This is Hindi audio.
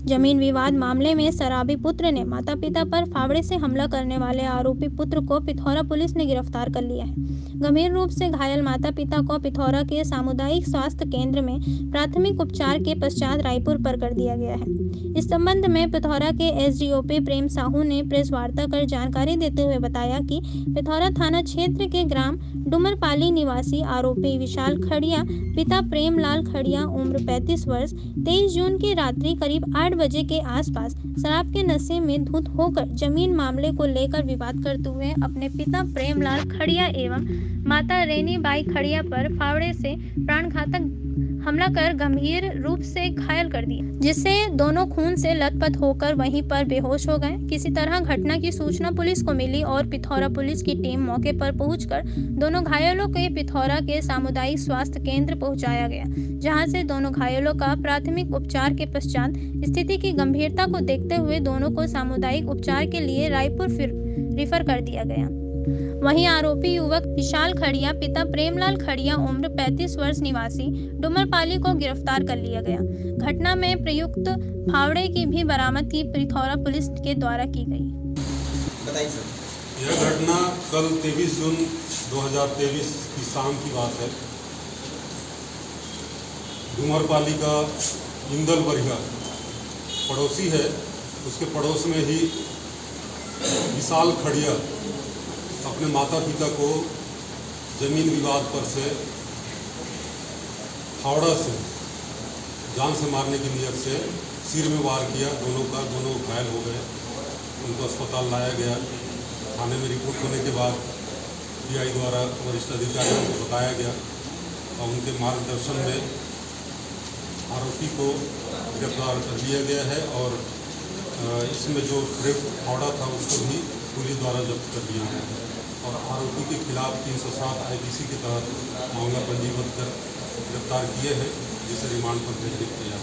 जमीन विवाद मामले में शराबी पुत्र ने माता पिता पर फावड़े से हमला करने वाले आरोपी पुत्र को पिथौरा पुलिस ने गिरफ्तार कर लिया है। गंभीर रूप से घायल माता पिता को पिथौरा के सामुदायिक स्वास्थ्य केंद्र में प्राथमिक उपचार के पश्चात रायपुर पर कर दिया गया है। इस संबंध में पिथौरा के एसडीओपी प्रेम साहू ने प्रेस वार्ता कर जानकारी देते हुए बताया कि पिथौरा थाना क्षेत्र के ग्राम डुमरपाली निवासी आरोपी विशाल खड़िया पिता प्रेमलाल खड़िया उम्र 35 वर्ष 23 जून की रात्रि करीब 8 बजे के आसपास शराब के नशे में धुत होकर जमीन मामले को लेकर विवाद करते हुए अपने पिता प्रेमलाल खड़िया एवं माता रेनीबाई खड़िया पर फावड़े से प्राणघातक हमला कर गंभीर रूप से घायल कर दिया, जिससे दोनों खून से लथपथ होकर वहीं पर बेहोश हो गए। किसी तरह घटना की सूचना पुलिस को मिली और पिथौरा पुलिस की टीम मौके पर पहुंचकर दोनों घायलों को पिथौरा के सामुदायिक स्वास्थ्य केंद्र पहुंचाया गया, जहां से दोनों घायलों का प्राथमिक उपचार के पश्चात स्थिति की गंभीरता को देखते हुए दोनों को सामुदायिक उपचार के लिए रायपुर रिफर कर दिया गया। वहीं आरोपी युवक विशाल खड़िया पिता प्रेमलाल खड़िया उम्र 35 वर्ष निवासी डुमरपाली को गिरफ्तार कर लिया गया। घटना में प्रयुक्त फावड़े की भी बरामदगी पिथौरा पुलिस के द्वारा की गई। बताइए सर। यह घटना कल 23 जून 2023 की शाम की बात है। डुमरपाली का इंदल बरिया पड़ोसी है, उसके पड़ोस में ही विशाल खड़िया अपने माता पिता को जमीन विवाद पर से फावड़ा से जान से मारने की नियत से सिर में वार किया। दोनों घायल हो गए, उनको अस्पताल लाया गया। थाने में रिपोर्ट होने के बाद पीआई द्वारा वरिष्ठ अधिकारियों को बताया गया और उनके मार्गदर्शन में आरोपी को गिरफ्तार कर लिया गया है और इसमें जो फावड़ा था उसको भी पुलिस द्वारा जब्त कर लिया गया है और आरोपी के खिलाफ 307 IPC के तहत मामला पंजीबद्ध कर गिरफ्तार किए हैं, जिसे रिमांड पर भेज दिया।